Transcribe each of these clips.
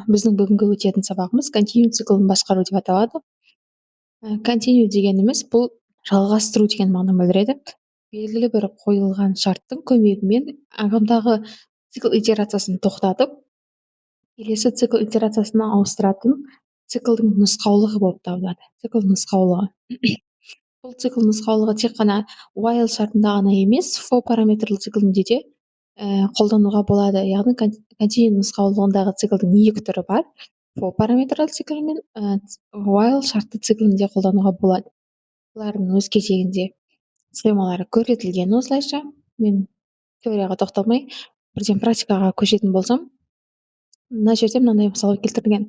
Біздің бүгінгі өтетін сабағымыз континуу циклын басқару деп аталады. Континуу дегеніміз бұл жалғастыру деген мағынаны білдіреді. Белгілі бір қойылған шарттың көмегімен ағымдағы цикл итерациясын тоқтатып, келесі цикл итерациясына ауыстыратын циклдың нұсқаулығы болып табылады. Цикл нұсқаулығы. Бұл цикл нұсқаулығы тек қана while шартында ғана емес, for параметрлі циклінде де қолдануға болады. Яғни континуу нұсқаулығындағы циклдің екі түрі бар. For параметрлі цикл мен while шартты циклінде қолдануға болады. Бұлардың өз кезегінде схемалары көрсетілген осылайша. Мен теорияға тоқталмай, бірден практикаға көшетін болсам, мына жерде мынандай мысал келтірілген.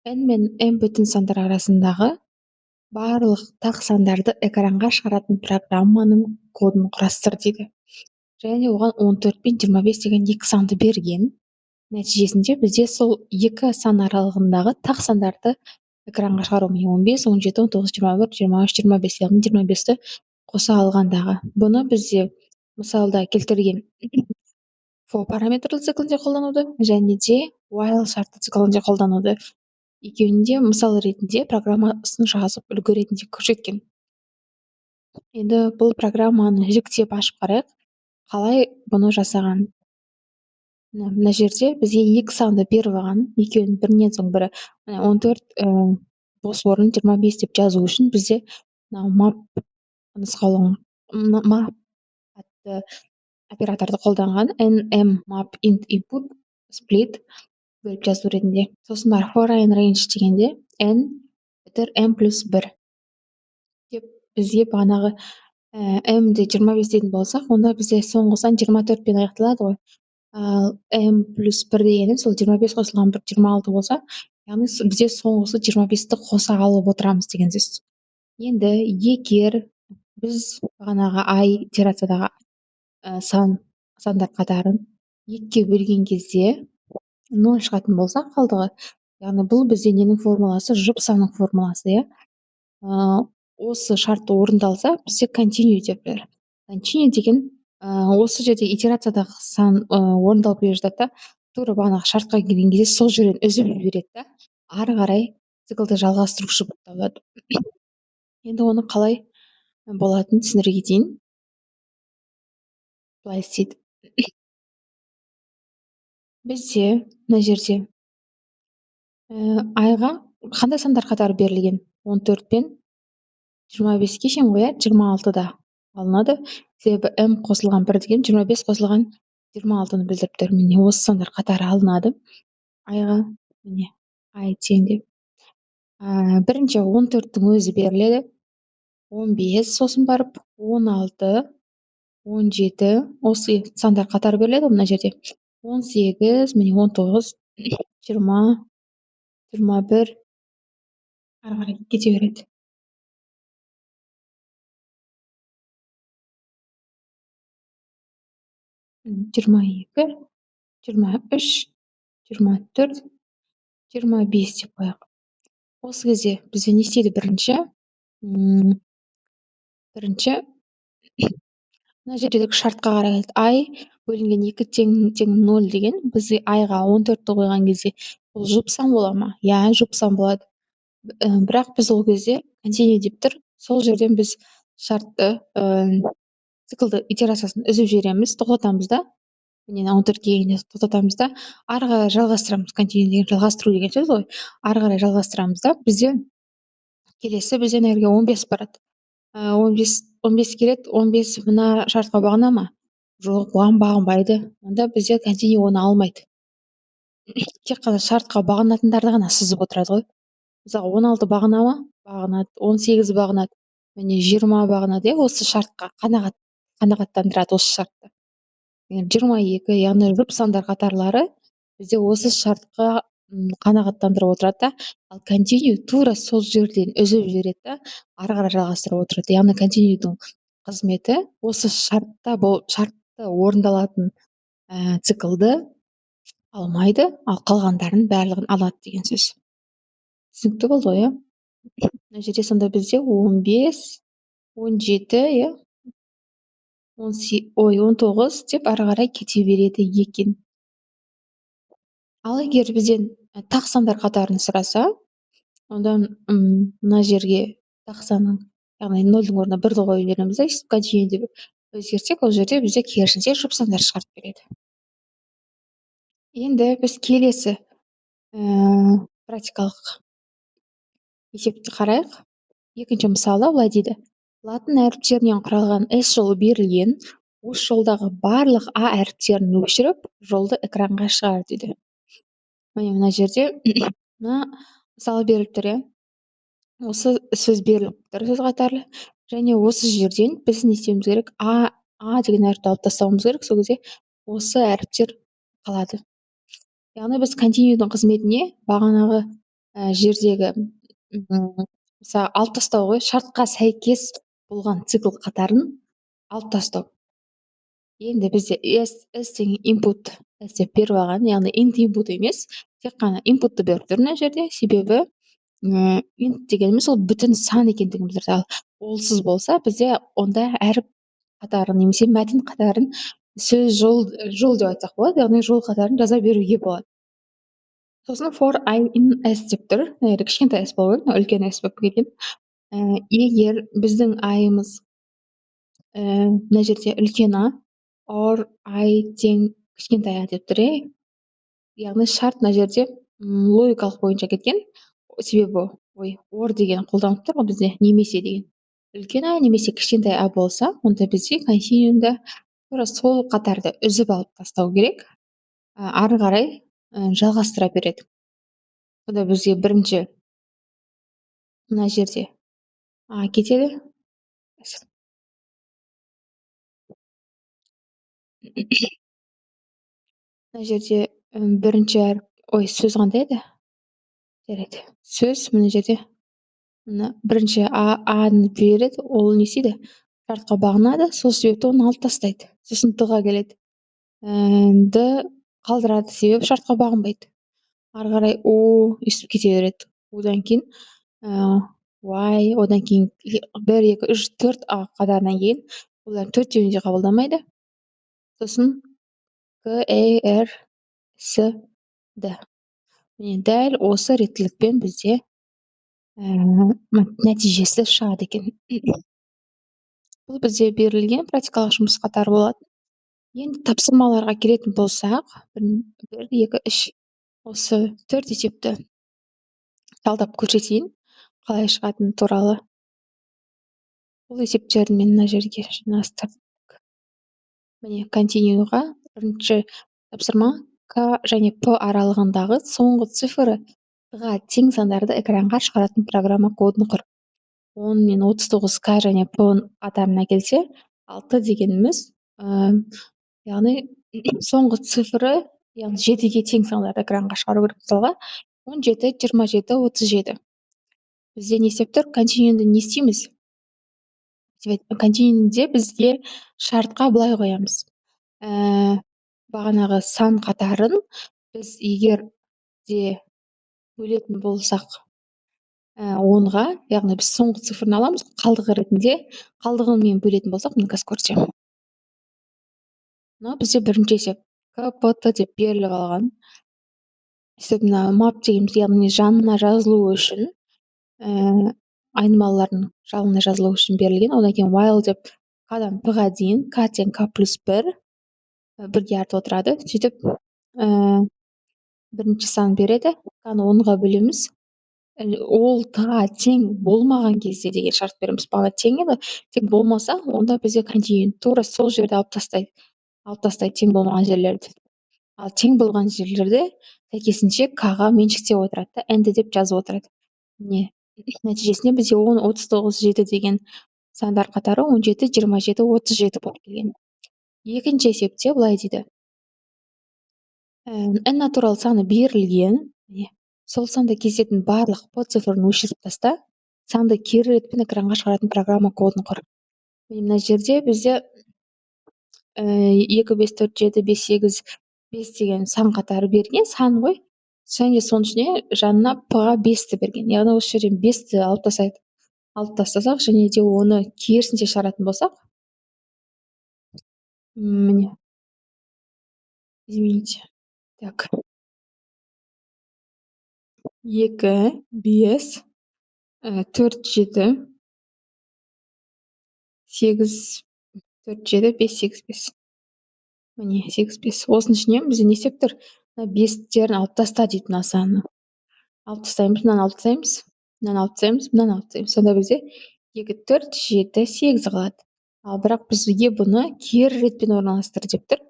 N мен M бүтін сандар арасындағы барлық тақ сандарды экранға шығаратын программаның кодын құрастыр дейді. Және оған 14 пен 25 деген екі санды берген. Нәтижесінде бізде сол екі сан аралығындағы тақ сандарды экранға шығару, 15, 17, 19, 21, 23, 25, яғни 25-ті қоса алғандағы. Бұны бізде мысалда келтірген for параметрлі циклінде қолдануды және де while шартты циклінде қолдануды. Екеуінде мысал ретінде программасын жазып үлгі ретінде көрсеткен. Енді бұл программаны жіктеп ашып қарайық, қалай бұны жасаған. Мына жерде бізге екі санды беріп алған, екеуін бірінен соң бірі 14 бос орын 25 деп жазу үшін бізде map нұсқаулығын map атты операторды қолданған. nm map int input split бөліп жазу ретінде. Сосын бар foreign range дегенде n бітір m плюс 1 деп бізге бағанағы m-ді 25 дейтін болсақ, онда бізде соңғы сан 24 пен аяқталады ғой. Ал m плюс 1 дегені сол 25 қосылған 1 26 болса, яғни бізде соңғысы 25-ті қоса алып отырамыз деген сөз. Енді егер біз бағанағы i итерациядағы сандар қатарын 2-ке бөлген кезде 0 шығатын болса қалдығы, яғни бұл бізде ненің формуласы? Жұп санның формуласы, осы шартты орындалса, бізде continue деп береді. Continue деген осы жерде итерациядағы сан орындалып келе жатады да, тура бағанағы шартқа келген кезде сол жерден үзіп жібереді да, ары қарай циклды жалғастырушы болып табылады. Енді оны қалай болатынын түсіндіре кетейін. Былай істейді. Бізде мына жерде айға қандай сандар қатары берілген? 14 пен 25-ке шейін қояды, 26-да алынады. Себебі m қосылған 1 деген 25 қосылған 26-ны білдіріп тұр. Міне осы сандар қатары алынады. Айға міне ай тең деп. Бірінші 14-тің өзі беріледі. 15, сосын барып 16, 17, осы сандар қатары беріледі мына жерде. 18, міне 19, 20, 21 ары қарай кете береді. Жиырма екі, 23, 24, 25 деп қояйық. Осы кезде бізде не істейді? Бірінші мына жердегі шартқа қарайды. I бөлінген 2 тең 0 деген бізде айға 14-ті қойған кезде бұл жұп сан бола ма? Иә, жұп сан болады. Бірақ біз ол кезде continue деп тұр. Сол жерден біз шартты циклды итерациясын үзіп жібереміз, тоқтатамыз да. Міне 14-ке келгенде тоқтатамыз да, ары қарай жалғастырамыз. Continue деген жалғастыру деген сөз ғой. Ары қарай жалғастырамыз да, бізде келесі бізден әрге 15 барады. 15 келеді, 15 мына шартқа бағына ма? Жоқ, оған бағынбайды. Онда бізде continue оны алмайды. Тек қана шартқа бағынатындарды ғана сызып отырады ғой. Мысалы 16 бағына ма? Бағынады. 18 бағынады. Міне 20 бағынады, осы шартқа қанағаттандырады осы шартты. 22, яғни жұп сандар қатарлары бізде осы шартқа қанағаттандырып отырады да, ал continue тура сол жерден үзіп жібереді да, ары қарай жалғастырып отырады. Яғни continue'дің қызметі осы шартты орындалатын циклды алмайды, ал қалғандарын барлығын алады деген сөз. Түсінікті болды ғой, иә? Мына жерде сонда бізде 15, 17, 19 деп ары қарай кете береді екен. Ал егер бізден тақ сандар қатарын сұраса, онда мына жерге тақ санын, яғни нөлдің орнына бірді қойып жібереміз да, сөйтіп continue деп өзгертсек, ол жерде бізде керісінше жұп сандар шығарып береді. Енді біз келесі практикалық есепті қарайық. Екінші мысалда былай дейді: латын әріптерінен құралған S жолы берілген, осы жолдағы барлық А әріптерін өшіріп, жолды экранға шығар дейді. Мына жерде мына мысалы беріліп тұр, осы сөз беріліп тұр, сөз қатарлы, және осы жерден біз не істеуіміз керек? А деген әріпті алып тастауымыз керек, сол кезде осы әріптер қалады. Яғни біз континьюдің қызметіне бағанағы жердегі мысалы алып тастау ғой, шартқа сәйкес болған цикл қатарын алып тастау. Енді бізде S деген input S деп беріп алған, яғни int input емес, тек қана inputты беріп тұр мына жерде, себебі int дегеніміз ол бүтін сан екендігін білдіреді. Ал олсыз болса, бізде онда әріп қатарын немесе мәтін қатарын сөз жол деп айтсақ болады, яғни жол қатарын жаза беруге болады. Сосын for I in S деп тұр. Кішкентай S болу керек, үлкен S болып кеткен. Егер біздің I-ымыз мына жерде үлкен А, or I тең кішкентай А деп тұр. Яғни шарт мына жерде логикалық бойынша кеткен. Себебі or деген қолданып тұр ғой бізде, немесе деген. Үлкен А немесе кішкентай А болса, онда бізде континуумда тура сол қатарды үзіп алып тастау керек. Ары қарай жалғастыра береді. Бұда бізге бірінші мына жерде А кетеді. Мына жерде бірінші сөз қандай еді? Жарайды. Сөз мына жерде мына бірінші А-ны береді, ол не істейді? Шартқа бағынады, сол себепті оны алып тастайды. Сосын Д-ға келеді. Д қалдырады, себебі шартқа бағынбайды. Ары қарай О өйстіп кете береді. Одан кейін Y, одан кейін 1, 2, 3, 4 А қатарынан кейін олар төртеуін де қабылдамайды. Сосын К, Р, С, Д. Міне дәл осы реттілікпен бізде нәтижесі шығады екен. Бұл бізде берілген практикалық жұмыс қатары болады. Енді тапсырмаларға келетін болсақ, 1, 2, 3 осы 4 есепті талдап көрсетейін, қалай шығатыны туралы. Бұл есептерді мен мына жерге жинастырдым. Міне континьюға бірінші тапсырма К және П аралығындағы соңғы цифры Ға тең сандарды экранға шығаратын программа кодын құр. 10 мен 39 К және П қатарына келсе, 6 дегеніміз, яғни соңғы цифры, яғни 7-ге тең сандарды экранға шығару керек. Мысалға 17, 27, 37. Бізде не істеп тұр? Континьюді не істейміз? Континьюде бізге шартқа былай қоямыз. Бағанағы сан қатарын біз егер де бөлетін болсақ 10-ға, яғни біз соңғы цифрны аламыз, қалдығы ретінде, қалдығымен бөлетін болсақ, мен қазір көрсетемін. Мына бізде бірінші есеп КПТ деп беріліп алған. Сөйтіп мына map дегеніміз, яғни жанына жазылуы үшін, айнымалылардың жалына жазылуы үшін берілген. Одан кейін while деп К-дан П-ға дейін, К тең К плюс 1 бірге артып отырады. Сөйтіп бірінші сан береді. К-ны 10-ға бөлеміз. Ол Т-ға тең болмаған кезде деген шарт береміз. Бағана тең еді, тең болмаса, онда бізде континью тура сол жерде алып тастайды тең болмаған жерлерді. Ал тең болған жерлерде сәйкесінше К-ға меншіктеп отырады да, N деп жазып отырады. Міне, нәтижесінде бізде 10, 39, 7 деген сандар қатары 17, 27, 37 болып келген. Екінші есепте былай дейді: n натурал саны берілген, сол санда кездесетін барлық П цифрын өшіріп таста, санды кері ретпен экранға шығаратын программа кодын құр. Мына жерде бізде 2, 5, 4, 7, 5, 8, 5 деген сан қатары берген, сан ғой. Және соның ішіне жанына П-ға 5-ті берген. Яғни осы жерден 5-ті алып тастасақ, және де оны керісінше шығаратын болсақ, міне, извините. Так. 2, 5, 4, 7, 8, 4, 7, 5, 8, 5. Міне 8, 5. Осының ішінен бізде не істеп тұр? Мына бестерін алып таста дейді мына санның. Алып тастаймыз, мынаны алып тастаймыз, мынаны алып тастаймыз, мынаны алып тастаймыз. Сонда бізде 2, 4, 7, 8 қалады. Ал бірақ бізге бұны кері ретпен орналастыр деп тұр.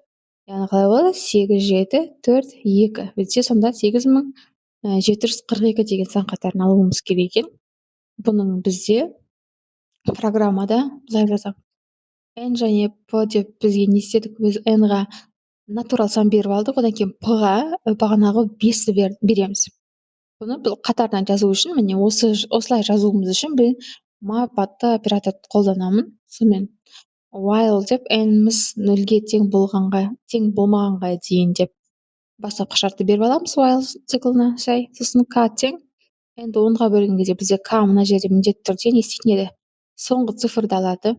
Яғни қалай болады? 8, 7, 4, 2. Бізде сонда 8742 деген сан қатарын алуымыз керек екен. Бұның бізде программада былай жазамын. N және P деп бізге не істедік? Біз N-ға натурал сан беріп алдық, одан кейін P-ға бағанағы 5-ті береміз. Бұны бұл қатарынан жазу үшін, міне осылай жазуымыз үшін мен мапатты операторды қолданамын. Сонымен while деп n-міз 0-ге тең болмағанға дейін деп бастапқы шартты беріп аламыз while циклына сай. Сосын k тең n-ді 10-ға бөлген кезде бізде k мына жерде міндетті түрде не істейтін еді? Соңғы цифрды алады.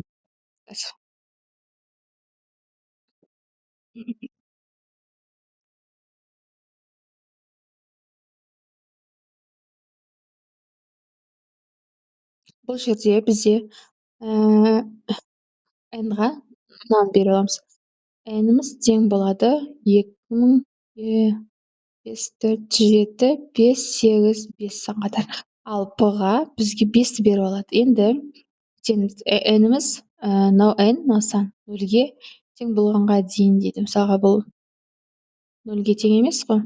Бұл жерде бізде n-ға мынаны беріп аламыз. n-іміз тең болады 2000 5, 4, 7, 5, 8, 5 сан қатар. Ал P-ға бізге 5-ті беріп алады. Енді n-іміз мынау n мынау сан 0-ге тең болғанға дейін дейді. Мысалға бұл 0-ге тең емес қой.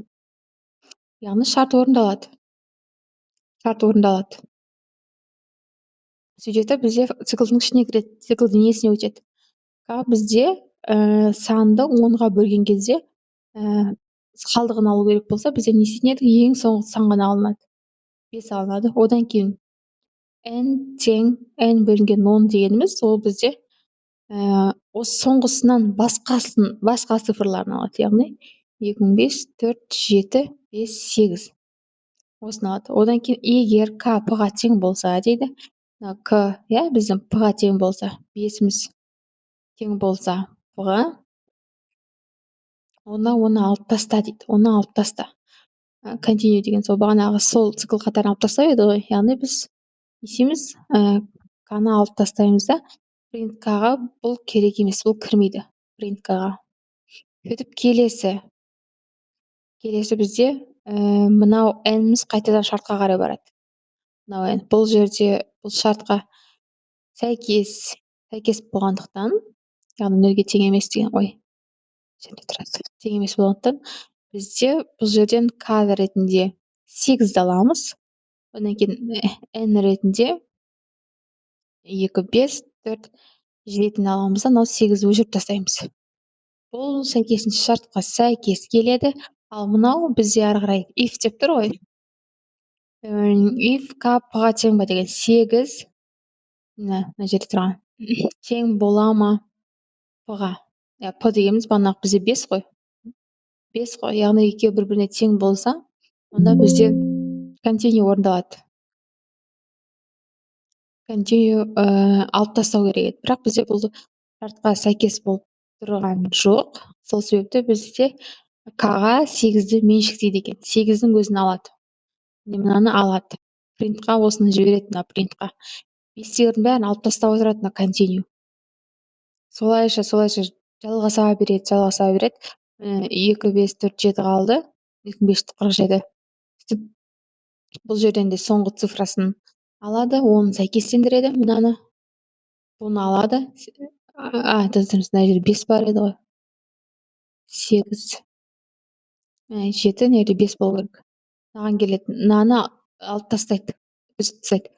Яғни шарт орындалады. Сөйтеді бізде циклдың ішіне кіреді. Циклдың несіне өтеді? К бізде санды 10-ға бөлген кезде қалдығын алу керек болса, бізде не істейтін едік? Ең соңғы сан ғана алынады. 5 алынады. Одан кейін n тең n бөлінген 10 дегеніміз ол бізде осы соңғысынан басқа цифрларын алады. Яғни 2005, 4, 7, 5, 8. Осыны алады. Одан кейін егер k p-ға тең болса дейді. К біздің p-ға тең болса, 5-іміз тең болса p-ға, оны алып таста дейді. Оны алып таста. Continue деген сол бағанағы сол цикл қатарын алып тастау еді ғой. Яғни біз не істейміз? K-ны алып тастаймыз да, print K-ға бұл керек емес, бұл кірмейді. Print K-ға. Сөйтіп келесі бізде мынау n-міз қайтадан шартқа қарай барады. Мынау n. Бұл жерде бұл шартқа сәйкес болғандықтан, яғни 0-ге тең емес деген тең емес болғандықтан, бізде бұл жерден k ретінде 8-ді аламыз. Одан кейін n ретінде 2, 5, 4, 7-ні аламыз да, 8-ді өшіріп тастаймыз. Бұл сәйкесінше шартқа сәйкес келеді. Ал мынау бізде ары қарай if деп тұр ғой. If k p-ға тең ба деген 8 мына жерде тұрған тең бола ма p-ға? P дегеніміз бағанағы бізде 5 қой. 5 қой. Яғни екеуі бір-біріне тең болса, онда бізде continue орындалады. Continue алып тастау керек еді. Бірақ бізде бұл шартқа сәйкес болып тұрған жоқ. Сол себепті бізде k-ға 8-ді меншіктейді екен. 8-дің өзін алады. Мынаны алады. Printқа осыны жібереді, мына printқа. 5-тердің бәрін алып тастап отырады мына continue. Солайша жалғаса береді. 2, 5, 4, 7 қалды. 2, 5, 47. Бұл жерден де соңғы цифрасын алады, оны сәйкестендіреді, мынаны. Бұны алады. Мына жерде 5 бар еді ғой. 8. 7, неде 5 болу керек. Мынаған келеді. Мынаны алып тастайды. Үзіп тастайды.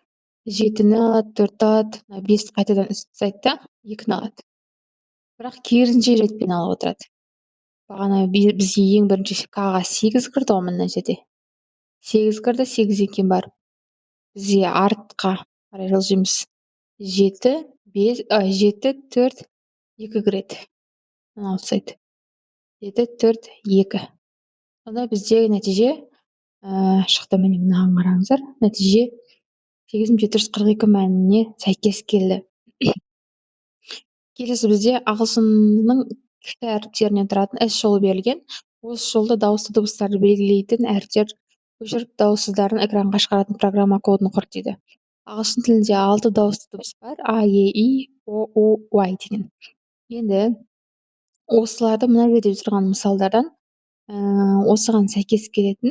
7-ні алады, 4-ті алады, 5-ті қайтадан үзіп тастайды да, 2-ні алады. Бірақ керісінше ретпен алып отырады. Бағана бізге ең бірінші k-ға 8 кірді ғой мына жерде. 8 кірді, 8-ден кейін барып бізге артқа қарай жылжимыз. 7, 4, 2 кіреді. Мына ұқсайды. 7, 4, 2. Сонда бізде нәтиже шықты. Міне мынаған қараңыздар. Нәтиже 8742 мәніне сәйкес келді. Келесі бізде ағылшынның кіші әріптерінен тұратын S жолы берілген. Осы жолда дауысты дыбыстарды белгілейтін әріптер көшіріп дауыссыздарын экранға шығаратын программа кодын құр дейді. Ағылшын тілінде 6 дауысты дыбыс бар: а, е, и, о, у, уай деген. Енді осыларды мына жерде тұрған мысалдардан осыған сәйкес келетін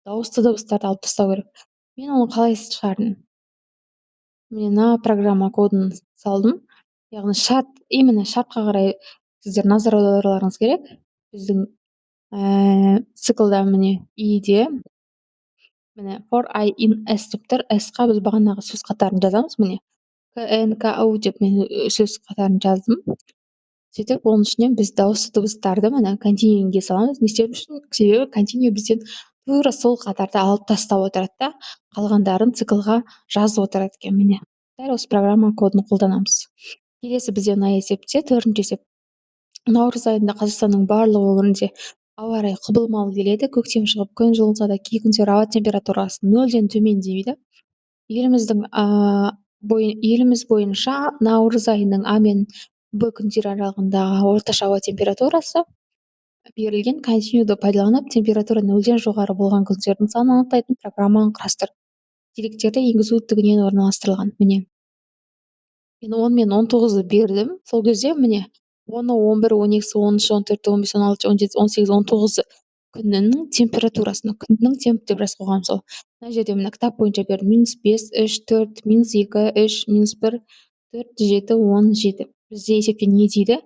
дауысты дыбыстарды алып тастау керек. Мен оны қалай шығардым? Мен мына программа кодын салдым. Яғни именно шартқа қарай сіздер назар аударуларыңыз керек. Біздің циклда міне иде міне for I in S деп тұр. S-қа біз бағанағы сөз қатарын жазамыз. Міне КН, КУ деп мен сөз қатарын жаздым. Сөйтіп оның ішінен біз дауысты дыбыстарды мына континуумге саламыз. Не себеп үшін? Себебі континуум бізден тура сол қатарды алып тастап отырады да, қалғандарын циклға жазып отырады екен. Міне дәл осы программа кодын қолданамыз. Келесі бізде мына есепте 4-ші есеп. Наурыз айында Қазақстанның барлық өңірінде ауа райы құбылмалы келеді. Көктем шығып, күн жылынса да кей күндері ауа температурасы 0-ден төмен дейді. Еліміз бойынша наурыз айының А мен Б күндері аралығындағы орташа ауа температурасы берілген континуумды пайдаланып, температура 0-ден жоғары болған күндердің санын анықтайтын программаны құрастыр. Деректерді енгізу тігінен орналастырылған. Міне мен 10 мен 19-ды бердім. Сол кезде міне 10, 11, 12, 13, 14, 15, 16, 17, 18, 19 күннің температурасын, күннің темп деп жазып қойғам. Сол мына жерде мына кітап бойынша бердім. -5, 3, 4, -2, 3, -1, 4, 7, 17. Бізде есепте не дейді?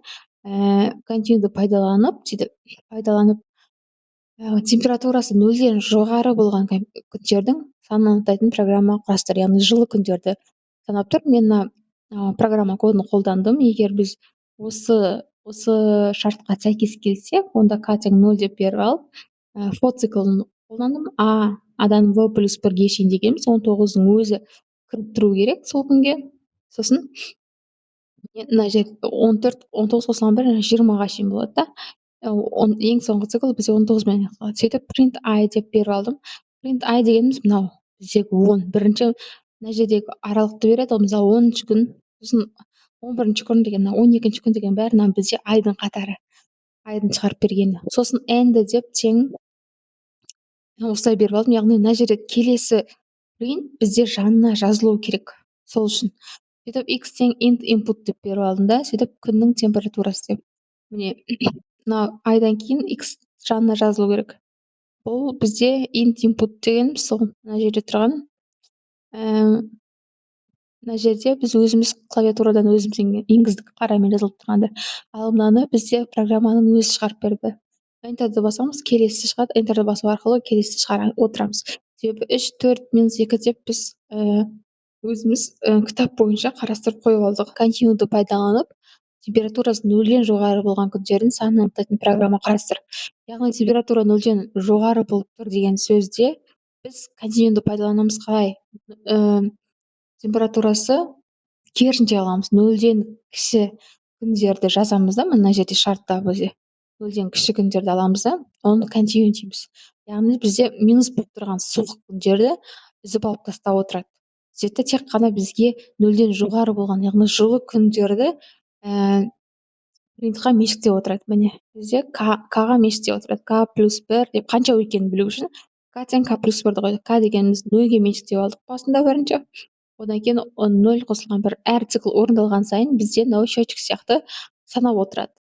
Континуумды пайдаланып температурасы 0-ден жоғары болған күндердің санын анықтайтын программа құрастыр. Яғни жылы күндерді санап тұр. Мен мына программа кодын қолдандым. Егер біз осы шартқа сәйкес келсек, онда к тең 0 деп беріп алып, for циклын қолдандым. Адан В плюс 1-ге шейін дегенбіз. 19-дың өзі кіріп тұру керек сол күнге. Сосын мына жер 14, 19 қосылған 1, 20-ға шейін болады да. Ең соңғы цикл бізде 19-мен аяқталады. Сөйтіп print I деп беріп алдым. Print I дегеніміз мынау. Біздегі 10. Бірінші мына жердегі аралықты береді. Ол мысалы 10-ші күн, сосын 11-ші күн деген, 12-ші күн деген бәрі бізде айдың қатары. Айдың шығарып бергені. Сосын end деп тең осылай беріп алдым. Яғни мына жерде келесі print бізде жанына жазылуы керек. Сол үшін сөйтіп x тең int input деп беріп алдым да, сөйтіп күннің температурасы деп. Міне мына айдан кейін x жанына жазылу керек. Бұл бізде int input дегеніміз сол мына жерде тұрған. Мына жерде біз өзіміз клавиатурадан өзіміз енгіздік, қарамен жазылып тұрғанды. Ал мынаны бізде программаның өзі шығарып берді. Enterді басамыз, келесі шығады. Enterді басу арқылы келесі шығара отырамыз. Себебі 3, 4, -2 деп біз өзіміз кітап бойынша қарастырып қойып алдық. Континуумды пайдаланып, температурасы 0-ден жоғары болған күндердің санын анықтайтын программа құрастыр. Яғни температура 0-ден жоғары болып тұр деген сөзде біз континуумды пайдаланамыз қалай? Температурасы керісінше аламыз. 0-ден кіші күндерді жазамыз да, мына жерде шартта бізде 0-ден кіші күндерді аламыз да, оны континуум дейміз. Яғни бізде минус болып тұрған суық күндерді үзіп алып тастап отырады. Сөйтті тек қана бізге 0-ден жоғары болған, яғни жылы күндерді принтқа мешіктеп отырады. Міне бізде к-ға мешіктеп отырады. К плюс 1 деп қанша екенін білу үшін к тең к плюс 1-ді қойдық. К дегеніміз 0-ге мешіктеп алдық басында бірінші. Одан кейін 0 қосылған 1 әр цикл орындалған сайын бізде мынау счетчик сияқты санап отырады.